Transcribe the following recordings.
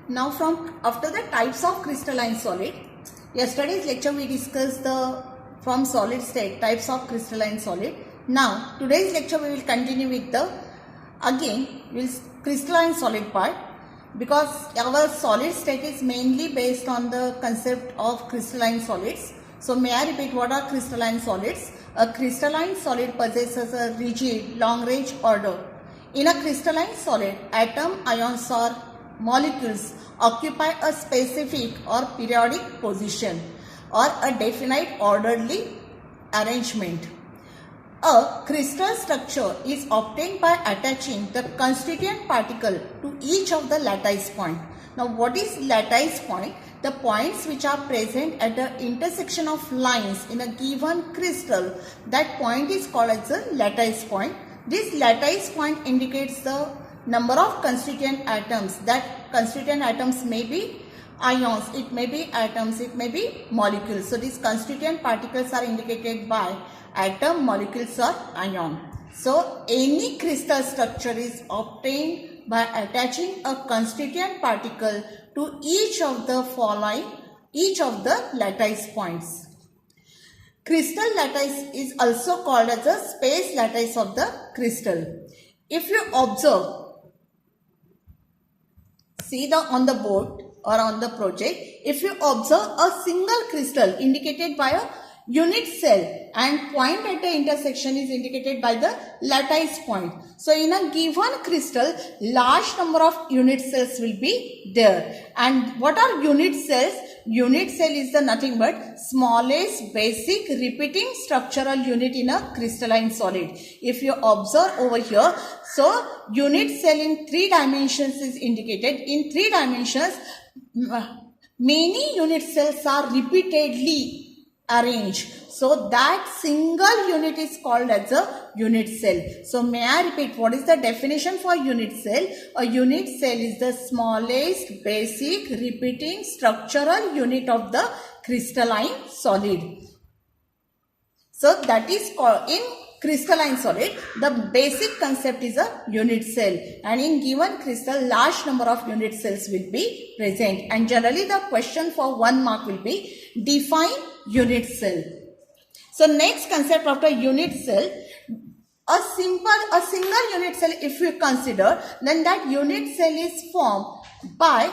Now from after the types of crystalline solid, yesterday's lecture we discussed the from solid state types of crystalline solid. Now today's lecture we will continue with the crystalline solid part, because our solid state is mainly based on the concept of crystalline solids. So may I repeat, what are crystalline solids? A crystalline solid possesses a rigid long range order. In a crystalline solid, atom, ions or molecules occupy a specific or periodic position or a definite orderly arrangement. A crystal structure is obtained by attaching the constituent particle to each of the lattice point. Now what is lattice point? The points which are present at the intersection of lines in a given crystal, that point is called as a lattice point. This lattice point indicates the number of constituent atoms. That constituent atoms may be ions, it may be atoms, it may be molecules. So these constituent particles are indicated by atom, molecules or ion. So any crystal structure is obtained by attaching a constituent particle to each of the lattice points. Crystal lattice is also called as the space lattice of the crystal. If you observe, see on the board or on the project, if you observe a single crystal indicated by a unit cell and point at the intersection is indicated by the lattice point. So in a given crystal, large number of unit cells will be there. And what are unit cells? Unit cell is the nothing but smallest basic repeating structural unit in a crystalline solid. If you observe over here, so unit cell in 3 dimensions is indicated. In 3 dimensions, many unit cells are repeatedly arranged. So that single unit is called as a unit cell. So may I repeat, what is the definition for unit cell? A unit cell is the smallest basic repeating structural unit of the crystalline solid. So that is called, in crystalline solid, the basic concept is a unit cell, and in given crystal large number of unit cells will be present, and generally the question for 1 mark will be define unit cell. So next concept after unit cell, a single unit cell if you consider, then that unit cell is formed by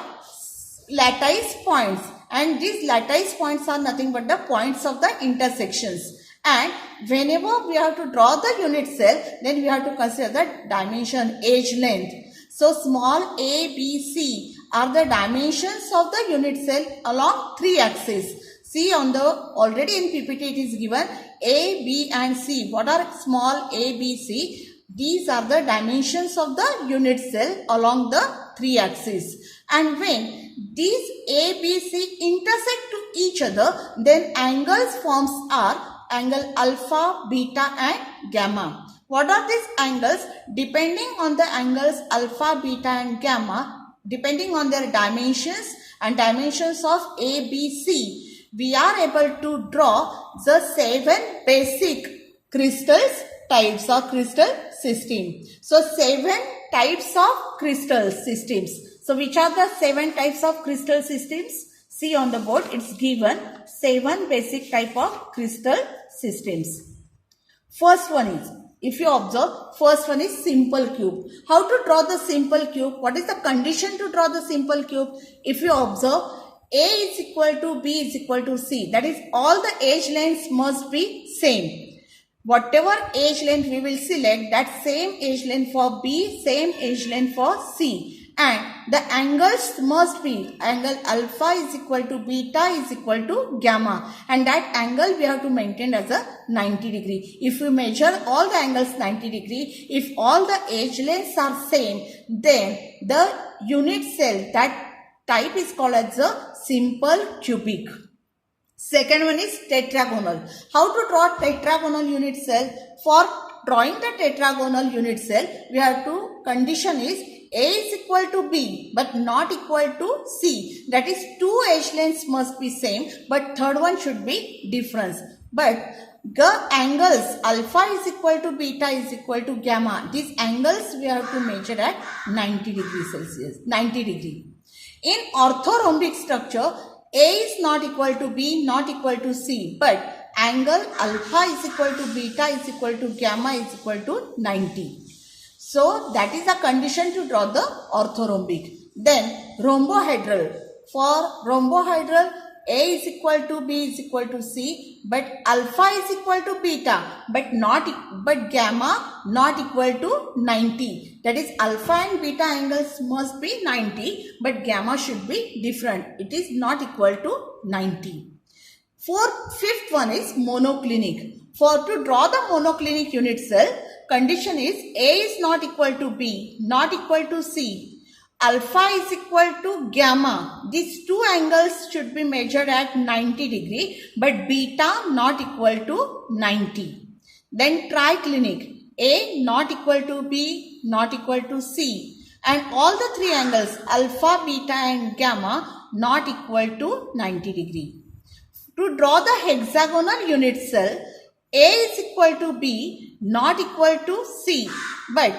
lattice points, and these lattice points are nothing but the points of the intersections. And whenever we have to draw the unit cell, then we have to consider the dimension, edge length. So small a, b, c are the dimensions of the unit cell along 3 axes. See on the, already in PPT it is given a, b and c. What are small a, b, c? These are the dimensions of the unit cell along the 3 axes. And when these a, b, c intersect to each other, then angles forms are angle alpha, beta and gamma. What are these angles? Depending on the angles alpha, beta and gamma, depending on their dimensions and dimensions of A, B, C, we are able to draw the 7 basic crystals types or crystal system. So 7 types of crystal systems. So which are the 7 types of crystal systems? See on the board, it's given 7 basic type of crystal systems. First one is, if you observe, first one is simple cube. How to draw the simple cube? What is the condition to draw the simple cube? If you observe, A is equal to B is equal to C. That is, all the edge lengths must be same. Whatever edge length we will select, that same edge length for B, same edge length for C. And the angles must be, angle alpha is equal to beta is equal to gamma, and that angle we have to maintain as a 90 degree. If we measure all the angles 90 degree, if all the edge lengths are same, then the unit cell, that type is called as a simple cubic. Second one is tetragonal. How to draw tetragonal unit cell? For drawing the tetragonal unit cell, we have to, condition is A is equal to B but not equal to C. That is, 2 edge lengths must be same, but third one should be difference. But the angles alpha is equal to beta is equal to gamma. These angles we have to measure at 90 degrees Celsius, 90 degree. In orthorhombic structure, A is not equal to B, not equal to C, but angle alpha is equal to beta is equal to gamma is equal to 90. So that is the condition to draw the orthorhombic. Then rhombohedral. For rhombohedral, A is equal to B is equal to C, but alpha is equal to beta, but gamma not equal to 90. That is, alpha and beta angles must be 90, but gamma should be different. It is not equal to 90. Fifth one is monoclinic. For to draw the monoclinic unit cell, condition is A is not equal to B, not equal to C. Alpha is equal to gamma. These two angles should be measured at 90 degree, but beta not equal to 90. Then triclinic. A not equal to B, not equal to C. And all the three angles, alpha, beta and gamma, not equal to 90 degree. To draw the hexagonal unit cell, A is equal to B, not equal to C, but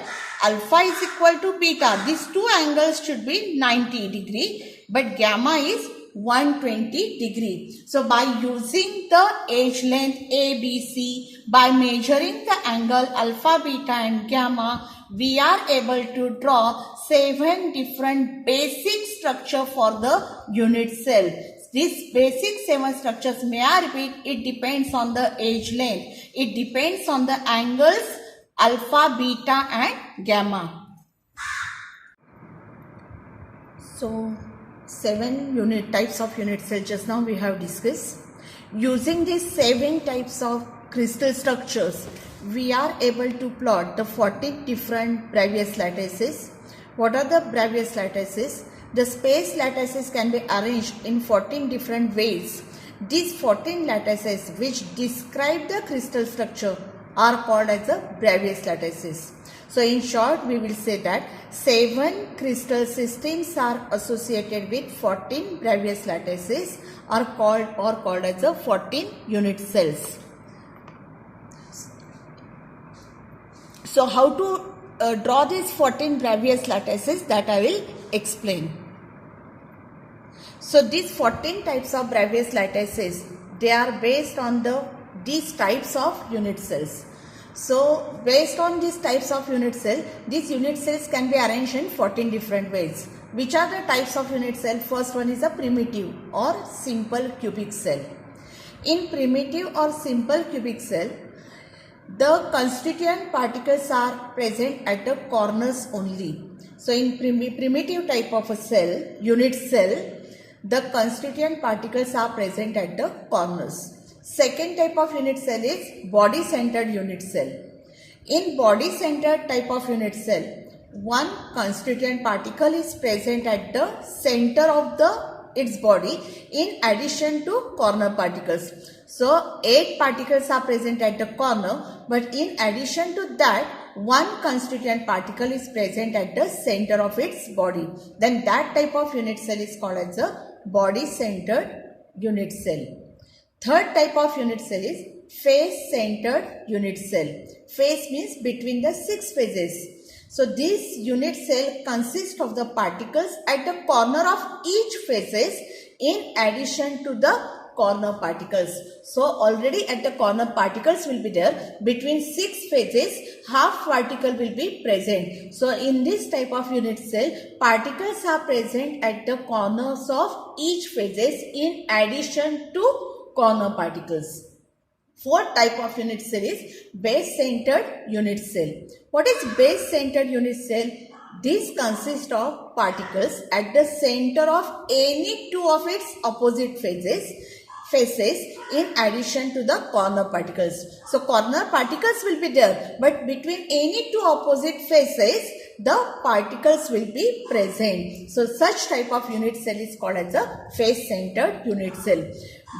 alpha is equal to beta. These two angles should be 90 degree, but gamma is 120 degree. So by using the edge length ABC, by measuring the angle alpha, beta and gamma, we are able to draw 7 different basic structure for the unit cell. These basic 7 structures, may I repeat, it depends on the edge length. It depends on the angles alpha, beta and gamma. So 7 types of unit cell just now we have discussed. Using these 7 types of crystal structures, we are able to plot the 14 different Bravais lattices. What are the Bravais lattices? The space lattices can be arranged in 14 different ways. These 14 lattices which describe the crystal structure are called as the Bravais lattices. So in short, we will say that 7 crystal systems are associated with 14 Bravais lattices are called as the 14 unit cells. So how to draw these 14 Bravais lattices, that I will explain. So these 14 types of Bravais lattices, they are based on these types of unit cells. So based on these types of unit cell, these unit cells can be arranged in 14 different ways. Which are the types of unit cell? First one is a primitive or simple cubic cell. In primitive or simple cubic cell, the constituent particles are present at the corners only. So in primitive type of a cell, unit cell, the constituent particles are present at the corners. Second type of unit cell is body centered unit cell. In body centered type of unit cell, one constituent particle is present at the center of its body in addition to corner particles. So 8 particles are present at the corner, but in addition to that, one constituent particle is present at the center of its body. Then that type of unit cell is called as a body centered unit cell. Third type of unit cell is face centered unit cell. Face means between the 6 phases. So this unit cell consists of the particles at the corner of each phases in addition to the corner particles. So already at the corner particles will be there. Between 6 phases, half particle will be present. So in this type of unit cell, particles are present at the corners of each phases in addition to corner particles. Fourth type of unit cell is base centered unit cell. What is base centered unit cell? This consists of particles at the center of any two of its opposite faces in addition to the corner particles. So corner particles will be there, but between any two opposite faces, the particles will be present. So such type of unit cell is called as a face centered unit cell.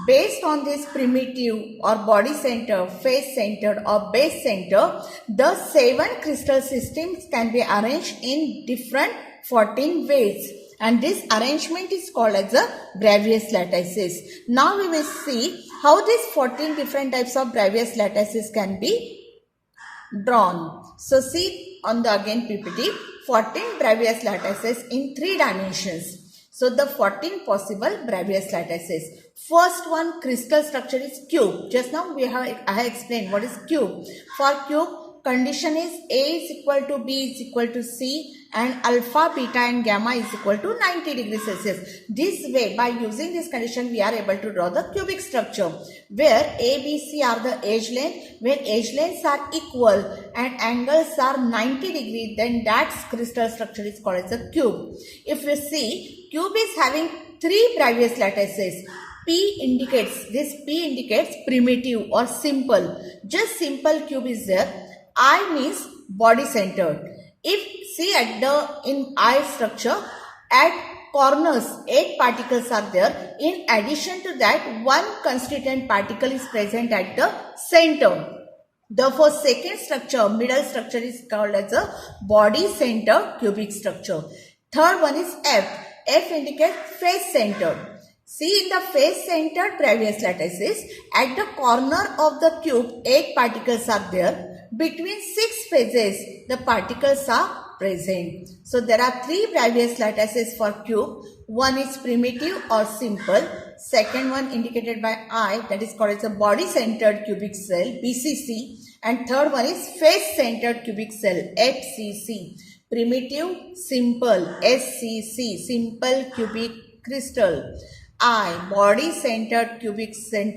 Based on this primitive or body center, face centered or base center, the 7 crystal systems can be arranged in different 14 ways. and this arrangement is called as a Bravais lattices. Now we will see how these 14 different types of Bravais lattices can be drawn. So see on the again PPT, 14 Bravais lattices in 3 dimensions. So the 14 possible Bravais lattices. First one, crystal structure is cube. Just now I have explained what is cube. For cube, condition is A is equal to B is equal to C and alpha, beta and gamma is equal to 90 degrees Celsius. This way, by using this condition, we are able to draw the cubic structure where A, B, C are the edge length. When edge lengths are equal and angles are 90 degrees, then that crystal structure is called as a cube. If you see, cube is having 3 Bravais lattices. P indicates primitive or simple. Just simple cube is there. I means body centered. If see in I structure, at corners 8 particles are there. In addition to that, one constituent particle is present at the center. Therefore, second structure, middle structure is called as a body centered cubic structure. Third one is F. F indicates face centered. See, in the face-centered Bravais lattices, at the corner of the cube, 8 particles are there. Between 6 faces, the particles are present. So, there are 3 Bravais lattices for cube. One is primitive or simple. Second one indicated by I, that is called as a body-centered cubic cell, BCC. And third one is face-centered cubic cell, FCC. Primitive, simple, SCC, simple cubic crystal. I, body centered cubic cell,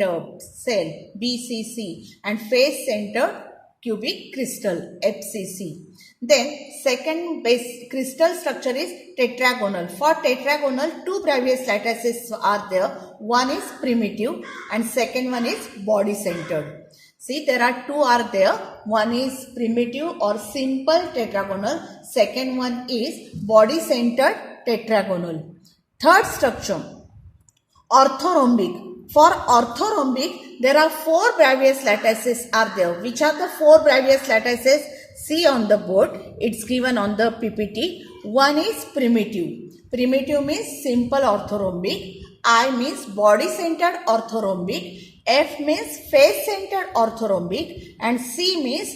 BCC, and face centered cubic crystal, FCC. Then second base crystal structure is tetragonal. For tetragonal, 2 Bravais lattices are there. One is primitive and second one is body centered. See, there are 2 are there. One is primitive or simple tetragonal. Second one is body centered tetragonal. Third structure, orthorhombic. For orthorhombic, there are 4 Bravais lattices are there. Which are the 4 Bravais lattices? See on the board. It's given on the PPT. One is primitive. Primitive means simple orthorhombic. I means body centered orthorhombic. F means face centered orthorhombic. And C means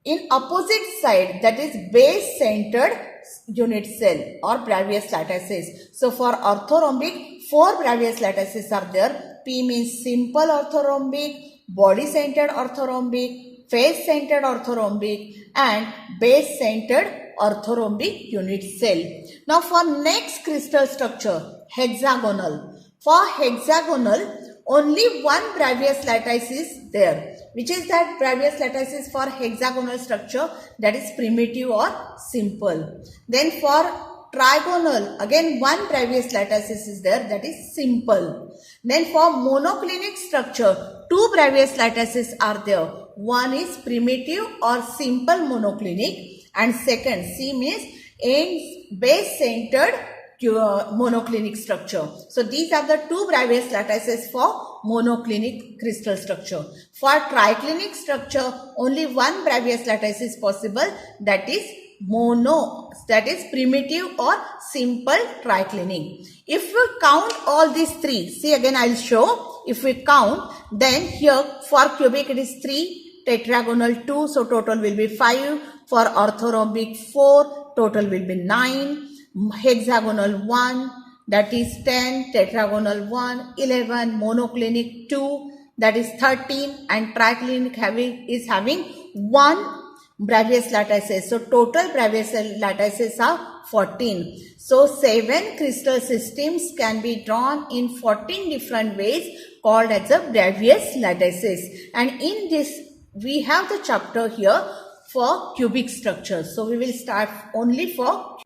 in opposite side, that is base centered unit cell or Bravais lattices. So for orthorhombic, 4 Bravais lattices are there. P means simple orthorhombic, body centered orthorhombic, face centered orthorhombic and base centered orthorhombic unit cell. Now for next crystal structure, hexagonal. For hexagonal, only one Bravais lattice is there. Which is that Bravais lattice is for hexagonal structure, that is primitive or simple. Then for trigonal, again one Bravais lattice is there, that is simple. Then for monoclinic structure, 2 Bravais lattices are there. One is primitive or simple monoclinic and second C means in base centered monoclinic structure. So these are the 2 Bravais lattices for monoclinic crystal structure. For triclinic structure, only one Bravais lattice is possible, that is primitive or simple triclinic. If we count all these 3, see again I will show. If we count, then here for cubic it is 3, tetragonal 2, so total will be 5. For orthorhombic 4, total will be 9. Hexagonal 1, that is 10, tetragonal 1, 11, monoclinic 2, that is 13 and triclinic is having 1 Bravais lattices. So total Bravais lattices are 14. So 7 crystal systems can be drawn in 14 different ways called as a Bravais lattices. And in this we have the chapter here for cubic structures. So we will start only for.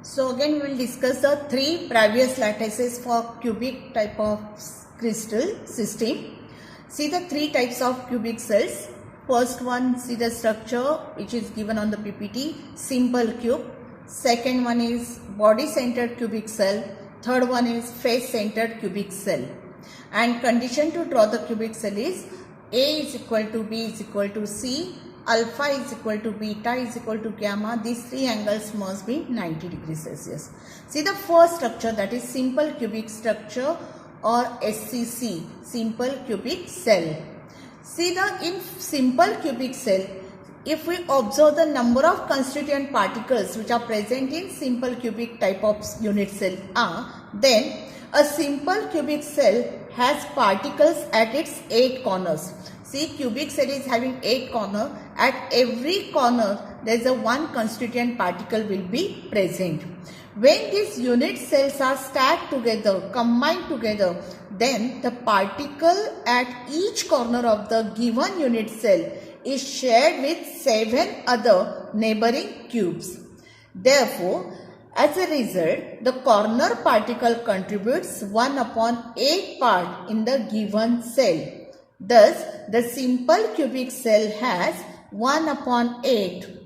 So again we will discuss the 3 Bravais lattices for cubic type of crystal system. See the 3 types of cubic cells. First one, see the structure which is given on the PPT, simple cube. Second one is body centered cubic cell. Third one is face centered cubic cell. And condition to draw the cubic cell is A is equal to B is equal to C alpha is equal to beta is equal to gamma. These three angles must be 90 degrees Celsius. See the first structure, that is simple cubic structure or SCC, simple cubic cell. See in simple cubic cell, if we observe the number of constituent particles which are present in simple cubic type of unit cell then a simple cubic cell has particles at its 8 corners. See, cubic cell is having 8 corners. At every corner there is a one constituent particle will be present. When these unit cells are stacked together, combined together, then the particle at each corner of the given unit cell is shared with 7 other neighboring cubes. Therefore, as a result, the corner particle contributes 1/8 part in the given cell. Thus, the simple cubic cell has 1/8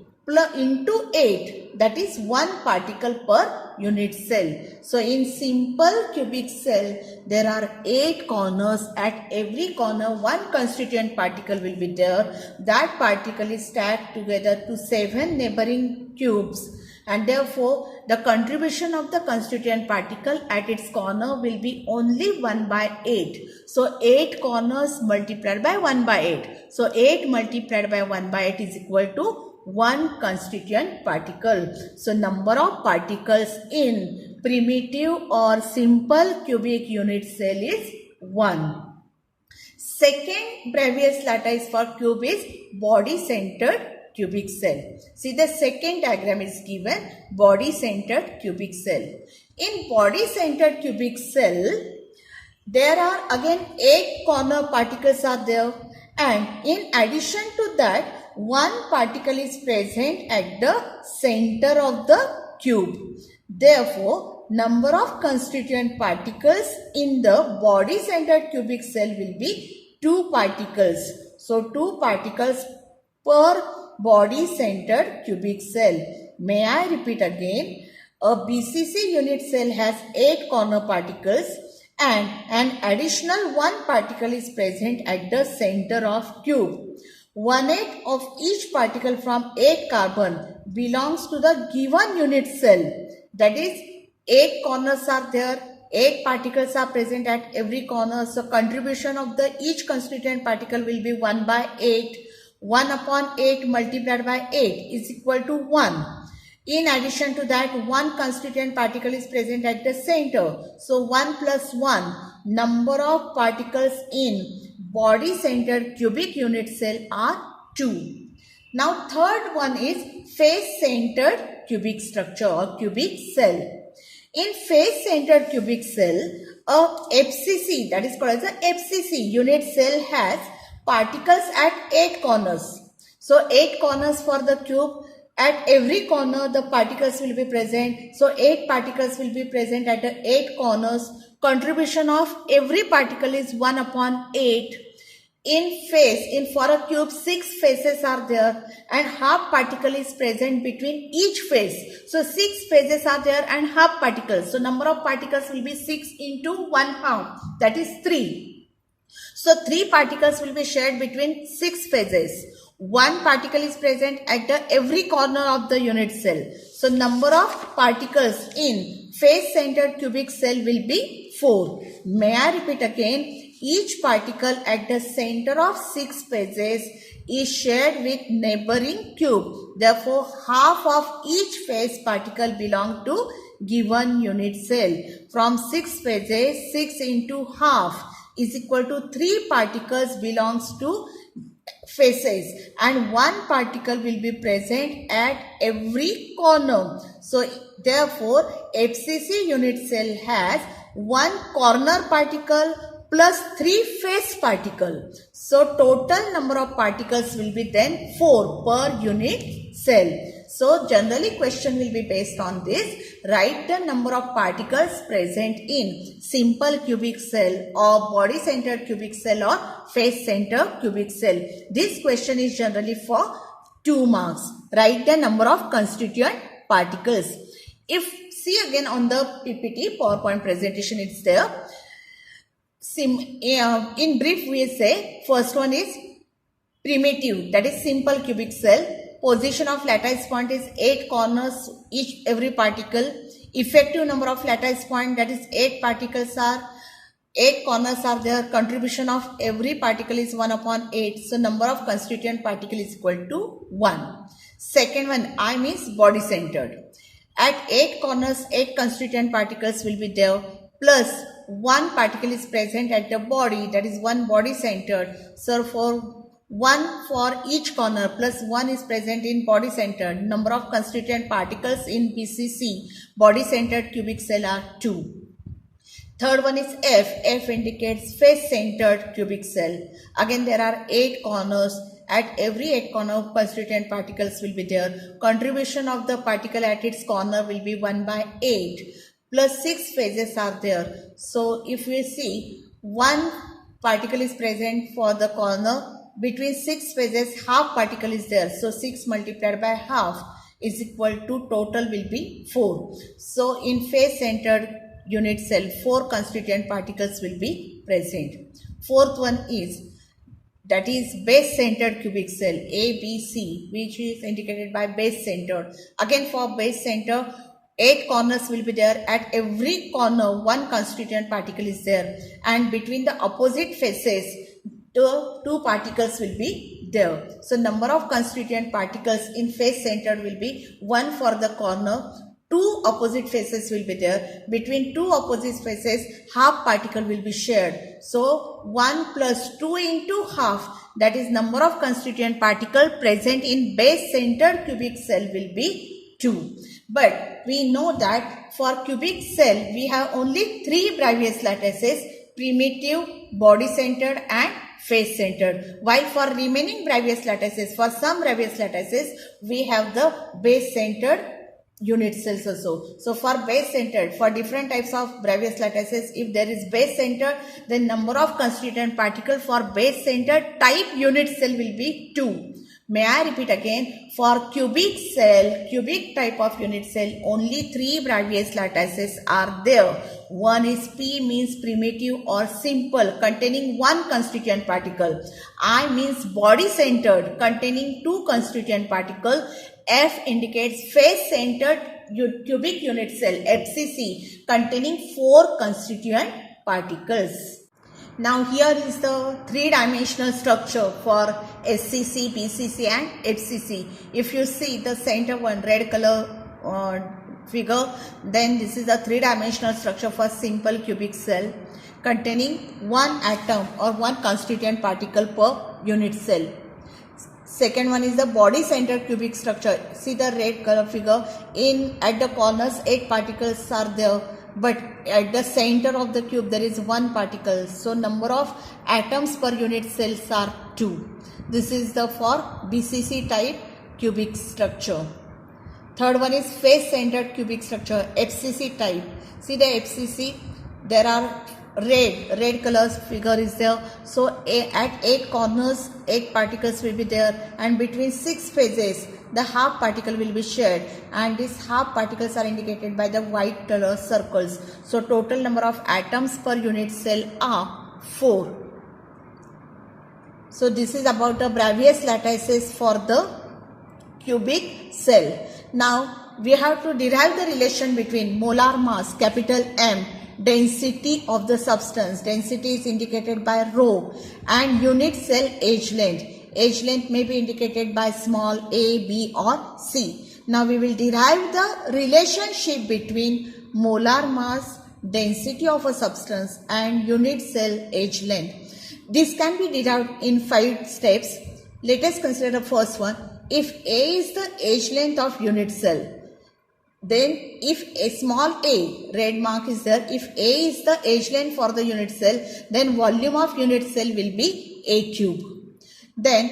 into 8, that is 1 particle per unit cell. So, in simple cubic cell, there are 8 corners. At every corner, one constituent particle will be there. That particle is stacked together to 7 neighboring cubes. And therefore, the contribution of the constituent particle at its corner will be only 1/8. So, 8 corners multiplied by 1/8. So, 8 multiplied by 1/8 is equal to 1 constituent particle. So, number of particles in primitive or simple cubic unit cell is 1. Second previous lattice for cube is body-centered cubic cell. See, the second diagram is given, body-centered cubic cell. In body-centered cubic cell, there are again 8 corner particles are there, and in addition to that, one particle is present at the center of the cube. Therefore, number of constituent particles in the body-centered cubic cell will be 2 particles. So, 2 particles per body-centered cubic cell. May I repeat again? A BCC unit cell has 8 corner particles and an additional 1 particle is present at the center of cube. 1/8 of each particle from 8 carbon belongs to the given unit cell. That is, 8 corners are there, 8 particles are present at every corner. So, contribution of the each constituent particle will be 1/8. 1/8 multiplied by 8 is equal to 1. In addition to that, one constituent particle is present at the center. So, 1 plus 1, number of particles in body-centered cubic unit cell are 2. Now, third one is face-centered cubic structure or cubic cell. In face-centered cubic cell, a FCC, that is called as a FCC unit cell has particles at 8 corners. So, 8 corners for the cube. At every corner, the particles will be present. So, 8 particles will be present at the 8 corners. Contribution of every particle is 1/8. In face, for a cube, 6 faces are there and half particle is present between each face. So, 6 faces are there and half particles. So, number of particles will be 6 into 1/2, that is 3. So, 3 particles will be shared between 6 phases. 1 particle is present at every corner of the unit cell. So, number of particles in face-centered cubic cell will be 4. May I repeat again? Each particle at the center of 6 phases is shared with neighboring cube. Therefore, half of each phase particle belong to given unit cell. From 6 phases, 6 into half is equal to 3 particles belongs to faces and 1 particle will be present at every corner. So, therefore, FCC unit cell has 1 corner particle plus 3 face particle. So, total number of particles will be then 4 per unit cell. So, generally question will be based on this. Write the number of particles present in simple cubic cell or body-centered cubic cell or face-centered cubic cell. This question is generally for 2 marks. Write the number of constituent particles. If see again on the PPT, PowerPoint presentation, it's there. In brief, we say first one is primitive, that is simple cubic cell. Position of lattice point is 8 corners every particle. Effective number of lattice point, that is 8 corners are there. Contribution of every particle is 1 upon 8. So number of constituent particle is equal to 1. Second one, I means body centered. At 8 corners, 8 constituent particles will be there, plus 1 particle is present at the body, that is 1 body centered. So for 1 for each corner plus 1 is present in body centered. Number of constituent particles in BCC, body centered cubic cell, are 2. Third one is F. F indicates face centered cubic cell. Again there are 8 corners. At every 8 corner, constituent particles will be there. Contribution of the particle at its corner will be 1 by 8. Plus 6 phases are there. So if we see, 1 particle is present for the corner. Between 6 phases, half particle is there. So 6 multiplied by half is equal to, total will be 4. So in face centered unit cell, 4 constituent particles will be present. Fourth one is, that is base centered cubic cell, ABC, which is indicated by base centered. Again for base center, 8 corners will be there. At every corner, 1 constituent particle is there. And between the opposite faces, the 2 particles will be there. So number of constituent particles in face centered will be 1 for the corner. 2 opposite faces will be there. Between 2 opposite faces, half particle will be shared. So 1 plus 2 into half, that is number of constituent particle present in base centered cubic cell will be 2. But we know that for cubic cell, we have only 3 Bravais lattices: primitive, body centered and face centered. While for remaining Bravais lattices, for some Bravais lattices, we have the base centered unit cells also. So for base centered, for different types of Bravais lattices, if there is base centered, then number of constituent particle for base centered type unit cell will be 2. May I repeat again, for cubic cell, cubic type of unit cell, only 3 Bravais lattices are there. One is P, means primitive or simple, containing 1 constituent particle. I means body centered, containing 2 constituent particle. F indicates face centered cubic unit cell, FCC, containing 4 constituent particles. Now here is the 3-dimensional structure for SCC, BCC and HCC. If you see the center one, red color figure, then this is a 3-dimensional structure for simple cubic cell containing 1 atom or 1 constituent particle per unit cell. Second one is the body centered cubic structure. See the red color figure. At the corners 8 particles are there, but at the center of the cube there is 1 particle. So number of atoms per unit cells are 2. This is the for BCC type cubic structure. Third one is face centered cubic structure, FCC type. See the FCC, there are red color figure is there. So at 8 corners 8 particles will be there, and between 6 phases the half particle will be shared, and these half particles are indicated by the white color circles. So total number of atoms per unit cell are 4. So this is about the Bravais lattices for the cubic cell. Now we have to derive the relation between molar mass, capital M, density of the substance, density is indicated by rho, and unit cell age length. Age length may be indicated by small a, b or c. Now we will derive the relationship between molar mass, density of a substance and unit cell age length. This can be derived in 5 steps. Let us consider the first one. If A is the age length of unit cell, then if a small a, red mark is there, if A is the age length for the unit cell, then volume of unit cell will be A cube. Then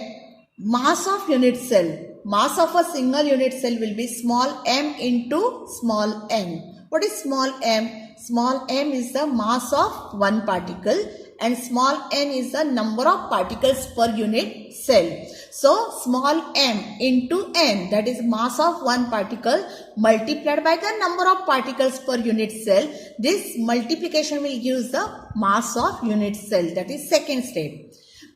mass of unit cell, mass of a single unit cell will be small m into small n. What is small m? Small m is the mass of one particle and small n is the number of particles per unit cell. So small m into n, that is mass of one particle multiplied by the number of particles per unit cell. This multiplication will give the mass of unit cell, that is second step.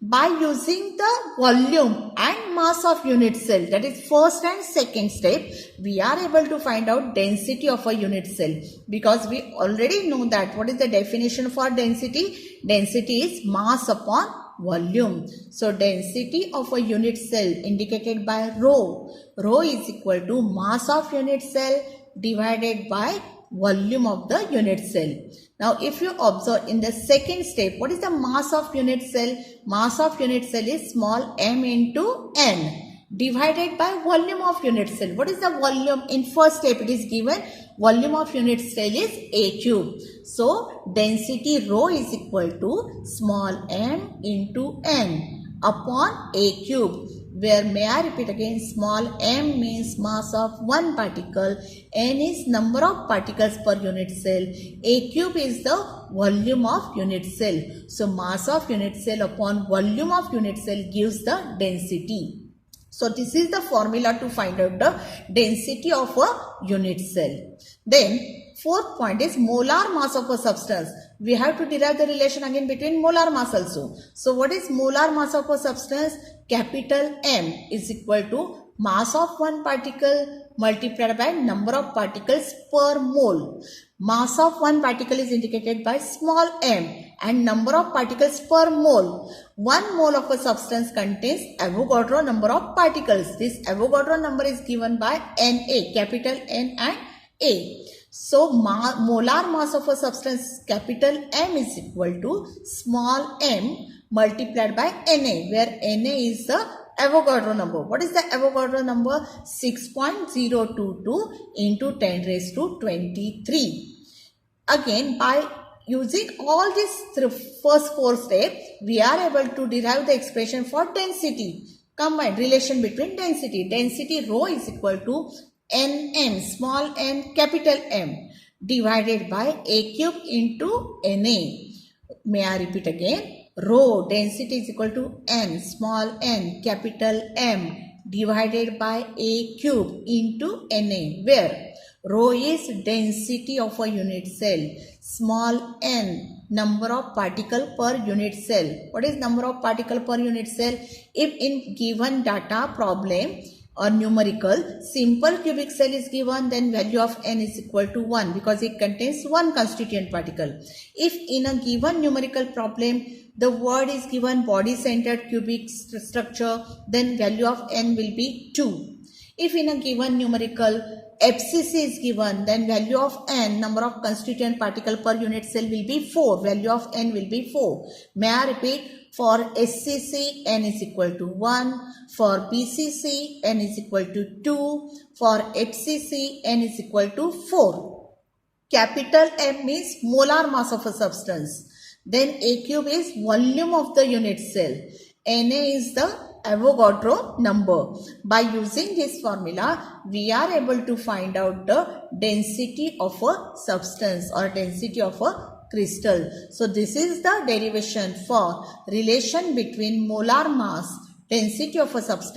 By using the volume and mass of unit cell, that is first and second step, we are able to find out density of a unit cell, because we already know that what is the definition for density? Density is mass upon volume. So density of a unit cell indicated by rho. Rho is equal to mass of unit cell divided by volume of the unit cell. Now if you observe in the second step, what is the mass of unit cell? Mass of unit cell is small m into n divided by volume of unit cell. What is the volume? In first step it is given volume of unit cell is A cube. So density rho is equal to small m into n upon A cube, where, may I repeat again, small m means mass of one particle, n is number of particles per unit cell, A cube is the volume of unit cell. So mass of unit cell upon volume of unit cell gives the density. So this is the formula to find out the density of a unit cell. Then fourth point is molar mass of a substance. We have to derive the relation again between molar mass also. So what is molar mass of a substance? Capital M is equal to mass of one particle multiplied by number of particles per mole. Mass of one particle is indicated by small m and number of particles per mole. 1 mole of a substance contains Avogadro number of particles. This Avogadro number is given by Na, capital N and A. So molar mass of a substance capital M is equal to small m multiplied by Na, where Na is the Avogadro number. What is the Avogadro number? 6.022 into 10 raised to 23. Again, by using all these first four steps, we are able to derive the expression for density. Combined relation between density. Density rho is equal to Nm, small n, capital M, divided by A cube into Na. May I repeat again? Rho, density is equal to n, small n, capital M, divided by A cube into Na, where rho is density of a unit cell, small n, number of particle per unit cell. What is number of particle per unit cell? If in given data problem or numerical, simple cubic cell is given, then value of n is equal to 1 because it contains one constituent particle. If in a given numerical problem, the word is given body centered cubic structure, then value of n will be 2. If in a given numerical FCC is given, then value of n, number of constituent particle per unit cell, will be 4. Value of n will be 4. May I repeat? For SCC, n is equal to 1. For BCC, n is equal to 2. For HCC, n is equal to 4. Capital M means molar mass of a substance. Then A cube is volume of the unit cell. Na is the Avogadro number. By using this formula, we are able to find out the density of a substance or density of a crystal. So this is the derivation for relation between molar mass, density of a substance